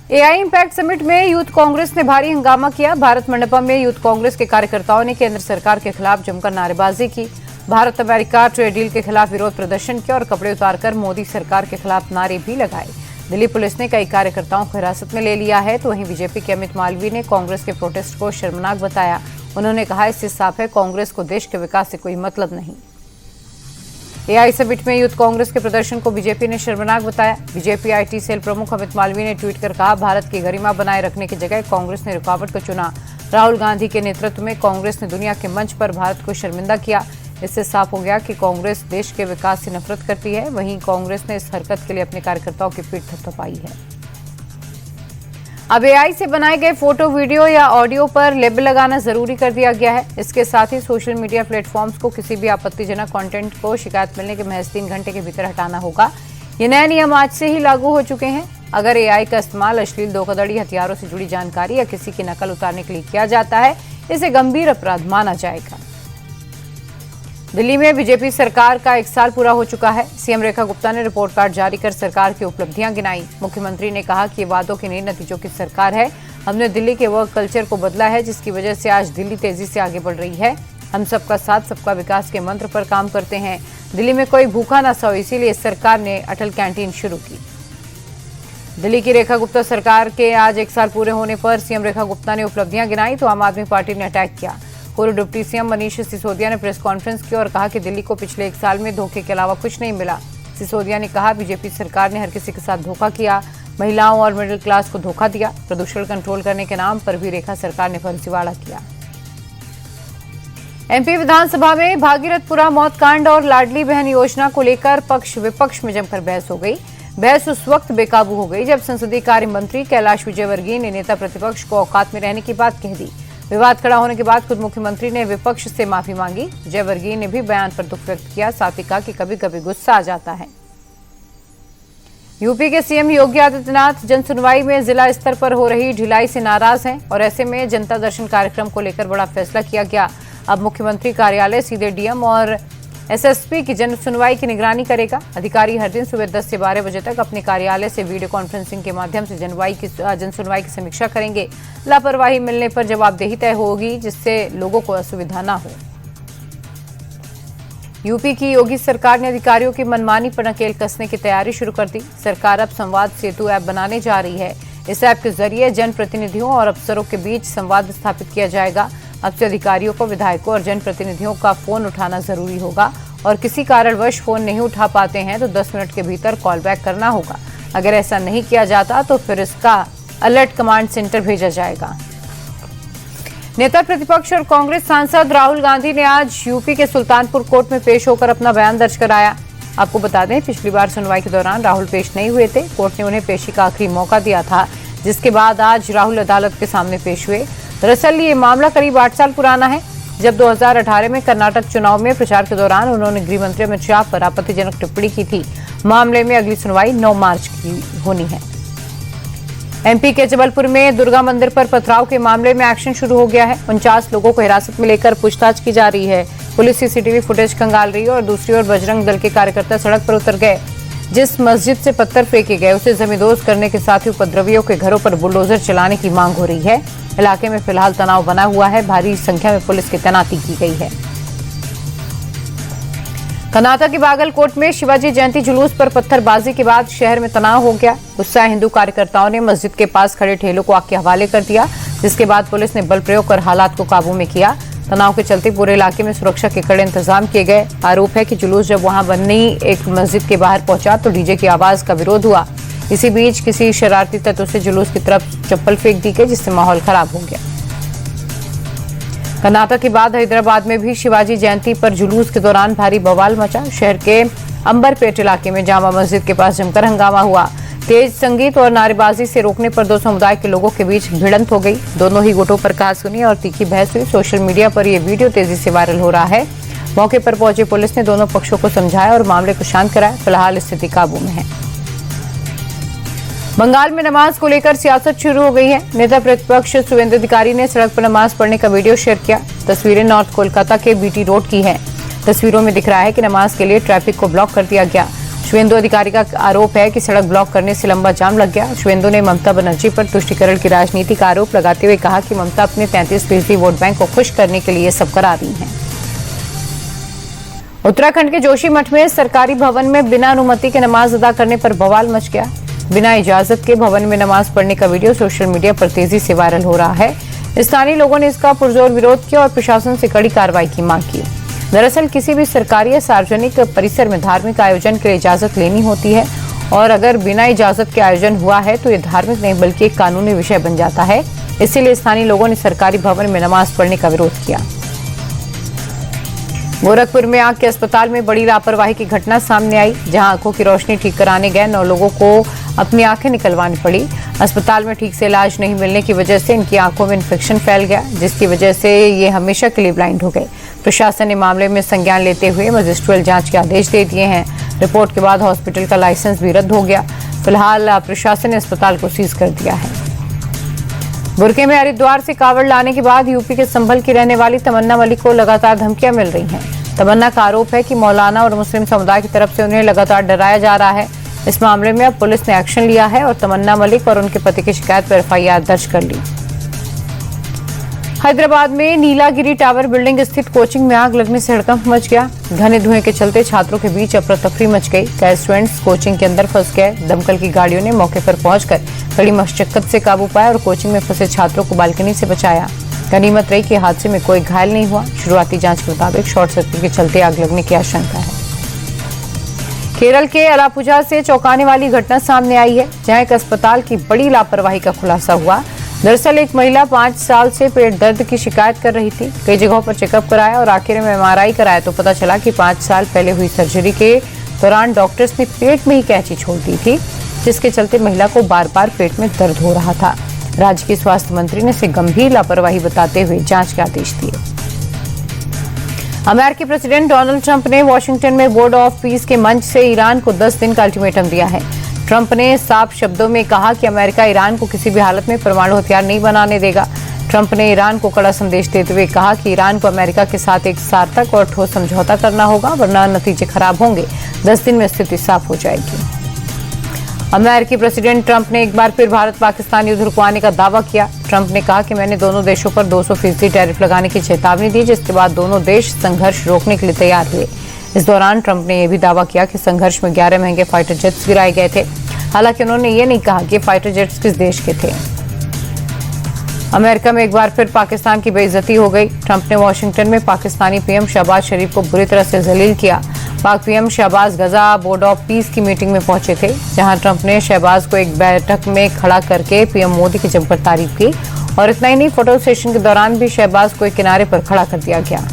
AI impact summit में youth Congress ने भारी हंगामा किया। भारत मंडपम में यूथ कांग्रेस के कार्यकर्ताओं ने केंद्र सरकार के खिलाफ जमकर नारेबाजी की। भारत अमेरिका ट्रेड डील के खिलाफ विरोध प्रदर्शन किया और कपड़े उतारकर मोदी सरकार के खिलाफ नारे भी लगाए। दिल्ली पुलिस ने कई कार्यकर्ताओं को हिरासत में ले लिया है, तो वहीं बीजेपी के अमित मालवीय ने कांग्रेस के प्रोटेस्ट को शर्मनाक बताया। उन्होंने कहा, इससे साफ है कांग्रेस को देश के विकास से कोई मतलब नहीं। एआई समिट में यूथ कांग्रेस के प्रदर्शन को बीजेपी ने शर्मनाक बताया। बीजेपी आईटी सेल प्रमुख अमित मालवीय ने ट्वीट कर कहा, भारत की गरिमा बनाए रखने की जगह कांग्रेस ने रुकावट को चुना। राहुल गांधी के नेतृत्व में कांग्रेस ने दुनिया के मंच पर भारत को शर्मिंदा किया। इससे साफ हो गया कि कांग्रेस देश के विकास से नफरत करती है। वहीं कांग्रेस ने इस हरकत के लिए अपने कार्यकर्ताओं की पीठ थपथपाई है। अब एआई से बनाए गए फोटो, वीडियो या ऑडियो पर लेबल लगाना जरूरी कर दिया गया है। इसके साथ ही सोशल मीडिया प्लेटफॉर्म्स को किसी भी आपत्तिजनक कंटेंट को शिकायत मिलने के महज 3 घंटे के भीतर हटाना होगा। ये नए नियम आज से ही लागू हो चुके हैं। अगर एआई का इस्तेमाल अश्लील, धोखाधड़ी, हथियारों से जुड़ी जानकारी या किसी की नकल उतारने के लिए किया जाता है, इसे गंभीर अपराध माना जाएगा। दिल्ली में बीजेपी सरकार का 1 साल पूरा हो चुका है। सीएम रेखा गुप्ता ने रिपोर्ट कार्ड जारी कर सरकार की उपलब्धियां गिनाई। मुख्यमंत्री ने कहा कि ये वादों के नहीं, नतीजों की सरकार है। हमने दिल्ली के वर्क कल्चर को बदला है, जिसकी वजह से आज दिल्ली तेजी से आगे बढ़ रही है। हम सबका साथ, सबका विकास के मंत्र पर काम करते हैं। दिल्ली में कोई भूखा ना सोए, इसीलिए सरकार ने अटल कैंटीन शुरू की। दिल्ली की रेखा गुप्ता सरकार के आज 1 साल पूरे होने पर सीएम रेखा गुप्ता ने उपलब्धियां गिनाई तो आम आदमी पार्टी ने अटैक किया। पूर्व डिप्टी सीएम मनीष सिसोदिया ने प्रेस कॉन्फ्रेंस की और कहा कि दिल्ली को पिछले 1 साल में धोखे के अलावा कुछ नहीं मिला। सिसोदिया ने कहा, बीजेपी सरकार ने हर किसी के साथ धोखा किया, महिलाओं और मिडिल क्लास को धोखा दिया। प्रदूषण कंट्रोल करने के नाम पर भी रेखा सरकार ने फर्जीवाड़ा किया। एमपी विधानसभा में भागीरथपुरा मौत कांड और लाडली बहन योजना को लेकर पक्ष विपक्ष में जमकर बहस हो गई। बहस उस वक्त बेकाबू हो गई जब संसदीय कार्य मंत्री कैलाश विजयवर्गीय ने नेता प्रतिपक्ष को औकात में रहने की बात कह दी। विवाद खड़ा होने के बाद खुद मुख्यमंत्री ने विपक्ष से माफी मांगी। विजयवर्गीय ने भी बयान पर दुख व्यक्त किया, साथ ही कहा कि कभी कभी गुस्सा आ जाता है। यूपी के सीएम योगी आदित्यनाथ जन सुनवाई में जिला स्तर पर हो रही ढिलाई से नाराज हैं और ऐसे में जनता दर्शन कार्यक्रम को लेकर बड़ा फैसला किया गया। अब मुख्यमंत्री कार्यालय सीधे डीएम और एसएसपी की जन सुनवाई की निगरानी करेगा। अधिकारी हर दिन सुबह 10 से 12 बजे तक अपने कार्यालय से वीडियो कॉन्फ्रेंसिंग के माध्यम से जन सुनवाई की समीक्षा करेंगे। लापरवाही मिलने पर जवाबदेही तय होगी, जिससे लोगों को असुविधा न हो। यूपी की योगी सरकार ने अधिकारियों की मनमानी पर नकेल कसने की तैयारी शुरू कर दी। सरकार अब संवाद सेतु ऐप बनाने जा रही है। इस ऐप के जरिए जनप्रतिनिधियों और अफसरों के बीच संवाद स्थापित किया जाएगा। अब से अधिकारियों को विधायकों और जनप्रतिनिधियों का फोन उठाना जरूरी होगा और किसी कारणवश फोन नहीं उठा पाते हैं तो 10 मिनट के भीतर कॉल बैक करना होगा। अगर ऐसा नहीं किया जाता तो फिर इसका अलर्ट कमांड सेंटर भेजा जाएगा। नेता प्रतिपक्ष और कांग्रेस सांसद राहुल गांधी ने आज यूपी के सुल्तानपुर कोर्ट में पेश होकर अपना बयान दर्ज कराया। आपको बता दें, पिछली बार सुनवाई के दौरान राहुल पेश नहीं हुए थे। कोर्ट ने उन्हें पेशी का आखिरी मौका दिया था, जिसके बाद आज राहुल अदालत के सामने पेश हुए। दरअसल ये मामला करीब 8 साल पुराना है, जब 2018 में कर्नाटक चुनाव में प्रचार के दौरान उन्होंने गृह मंत्री अमित शाह पर आपत्तिजनक टिप्पणी की थी। मामले में अगली सुनवाई 9 मार्च की होनी है। एमपी के जबलपुर में दुर्गा मंदिर पर पथराव के मामले में एक्शन शुरू हो गया है। 49 लोगों को हिरासत में लेकर पूछताछ की जा रही है। पुलिस सीसीटीवी फुटेज खंगाल रही है और दूसरी ओर बजरंग दल के कार्यकर्ता सड़क पर उतर गए। जिस मस्जिद से पत्थर फेंके गए उसे जमींदोज करने के साथ ही उपद्रवियों के घरों पर बुलडोजर चलाने की मांग हो रही है। इलाके में फिलहाल तनाव बना हुआ है। भारी संख्या में पुलिस की तैनाती की गई है। कर्नाटक के बागलकोट में शिवाजी जयंती जुलूस पर पत्थरबाजी के बाद शहर में तनाव हो गया। गुस्साए हिंदू कार्यकर्ताओं ने मस्जिद के पास खड़े ठेलों को आग के हवाले कर दिया, जिसके बाद पुलिस ने बल प्रयोग कर हालात को काबू में किया। तनाव के चलते पूरे इलाके में सुरक्षा के कड़े इंतजाम किए गए। आरोप है कि जुलूस जब वहां बनी एक मस्जिद के बाहर पहुंचा तो डीजे की आवाज का विरोध हुआ। इसी बीच किसी शरारती तत्व से जुलूस की तरफ चप्पल फेंक दी गई, जिससे माहौल खराब हो गया। कर्नाटक के बाद हैदराबाद में भी शिवाजी जयंती पर जुलूस के दौरान भारी बवाल मचा। शहर के अंबरपेट इलाके में जामा मस्जिद के पास जमकर हंगामा हुआ। तेज संगीत और नारेबाजी से रोकने पर 2 समुदाय के लोगों के बीच भिड़ंत हो गई। दोनों ही गुटों पर कहासुनी और तीखी बहस हुई। सोशल मीडिया पर यह वीडियो तेजी से वायरल हो रहा है। मौके पर पहुंची पुलिस ने दोनों पक्षों को समझाया और मामले को शांत कराया। फिलहाल स्थिति काबू में है। बंगाल में नमाज को लेकर सियासत शुरू हो गई है। नेता प्रतिपक्ष शुवेंदु अधिकारी ने सड़क पर नमाज पढ़ने का वीडियो शेयर किया। तस्वीरें नॉर्थ कोलकाता के बीटी रोड की हैं। तस्वीरों में दिख रहा है कि नमाज के लिए ट्रैफिक को ब्लॉक कर दिया गया। शुभेंदु अधिकारी का आरोप है कि सड़क ब्लॉक करने से लंबा जाम लग गया। शुभेंदु ने ममता बनर्जी पर तुष्टीकरण की राजनीति का आरोप लगाते हुए कहा कि ममता अपने 33% वोट बैंक को खुश करने के लिए सब करा रही हैं। उत्तराखंड के जोशीमठ में सरकारी भवन में बिना अनुमति के नमाज अदा करने पर बवाल मच गया। बिना इजाजत के भवन में नमाज पढ़ने का वीडियो सोशल मीडिया पर तेजी से वायरल हो रहा है। स्थानीय लोगों ने इसका पुरजोर विरोध किया और प्रशासन से कड़ी कार्रवाई की मांग की। दरअसल किसी भी सरकारी या सार्वजनिक परिसर में धार्मिक आयोजन के लिए इजाजत लेनी होती है और अगर बिना इजाजत के आयोजन हुआ है तो ये धार्मिक नहीं बल्कि एक कानूनी विषय बन जाता है। इसीलिए स्थानीय लोगों ने सरकारी भवन में नमाज पढ़ने का विरोध किया। गोरखपुर में आंख के अस्पताल में बड़ी लापरवाही की घटना सामने आई, जहां आंखों की रोशनी ठीक कराने गए 9 लोगों को अपनी आंखें निकलवानी पड़ी। अस्पताल में ठीक से इलाज नहीं मिलने की वजह से इनकी आंखों में इन्फेक्शन फैल गया, जिसकी वजह से ये हमेशा के लिए ब्लाइंड हो गए। प्रशासन ने मामले में संज्ञान लेते हुए मजिस्ट्रियल जांच के आदेश दे दिए हैं। रिपोर्ट के बाद हॉस्पिटल का लाइसेंस भी रद्द हो गया। फिलहाल प्रशासन ने अस्पताल को सीज कर दिया है। बुरके में हरिद्वार से कावड़ लाने के बाद यूपी के संभल की रहने वाली तमन्ना मलिक को लगातार धमकियां मिल रही हैं। तमन्ना का आरोप है कि मौलाना और मुस्लिम समुदाय की तरफ से उन्हें लगातार डराया जा रहा है। इस मामले में अब पुलिस ने एक्शन लिया है और तमन्ना मलिक और उनके पति की शिकायत पर FIR दर्ज कर ली। हैदराबाद में नीलागिरी टावर बिल्डिंग स्थित कोचिंग में आग लगने से हड़कंप मच गया। घने धुएं के चलते छात्रों के बीच अफरा तफरी मच गई। कई स्टूडेंट्स कोचिंग के अंदर फंस गए। दमकल की गाड़ियों ने मौके पर पहुंचकर कड़ी मशक्कत से काबू पाया और कोचिंग में फंसे छात्रों को बालकनी से बचाया। गनीमत रही कि हादसे में कोई घायल नहीं हुआ। शुरुआती जांच के मुताबिक शॉर्ट सर्किट के चलते आग लगने की आशंका है। केरल के अलापुझा से चौंकाने वाली घटना सामने आई है, जहां एक अस्पताल की बड़ी लापरवाही का खुलासा हुआ। दरअसल एक महिला 5 साल से पेट दर्द की शिकायत कर रही थी। कई जगहों पर चेकअप कराया और आखिर में MRI कराया तो पता चला कि 5 साल पहले हुई सर्जरी के दौरान डॉक्टर्स ने पेट में ही कैंची छोड़ दी थी, जिसके चलते महिला को बार बार पेट में दर्द हो रहा था। राज्य के स्वास्थ्य मंत्री ने इसे गंभीर लापरवाही बताते हुए जांच के आदेश दिए। अमेरिकी प्रेसिडेंट डोनाल्ड ट्रंप ने वॉशिंगटन में बोर्ड ऑफ पीस के मंच से ईरान को 10 दिन का अल्टीमेटम दिया है। ट्रंप ने साफ शब्दों में कहा कि अमेरिका ईरान को किसी भी हालत में परमाणु हथियार नहीं बनाने देगा। ट्रंप ने ईरान को कड़ा संदेश देते हुए कहा कि ईरान को अमेरिका के साथ एक सार्थक और ठोस समझौता करना होगा, वरना नतीजे खराब होंगे। 10 दिन में स्थिति साफ हो जाएगी। अमेरिकी प्रेसिडेंट ट्रंप ने एक बार फिर भारत पाकिस्तान युद्ध रुकवाने का दावा किया। ट्रंप ने कहा कि मैंने दोनों देशों पर 200% टैरिफ लगाने की चेतावनी दी, जिसके बाद दोनों देश संघर्ष रोकने के लिए तैयार हुए। इस दौरान ट्रंप ने यह भी दावा किया कि संघर्ष में 11 महंगे फाइटर जेट्स गिराए गए थे। हालांकि उन्होंने ये नहीं कहा कि फाइटर जेट्स किस देश के थे। अमेरिका में एक बार फिर पाकिस्तान की बेइज्जती हो गई। ट्रंप ने वॉशिंगटन में पाकिस्तानी PM शहबाज शरीफ को बुरी तरह से जलील किया। Pak PM Shehbaz Gaza board of peace की मीटिंग में पहुंचे थे, जहां ट्रंप ने शहबाज को एक बैठक में खड़ा करके PM मोदी की जमकर तारीफ की और इतना ही नहीं, फोटो सेशन के दौरान भी शहबाज को एक किनारे पर खड़ा कर दिया गया।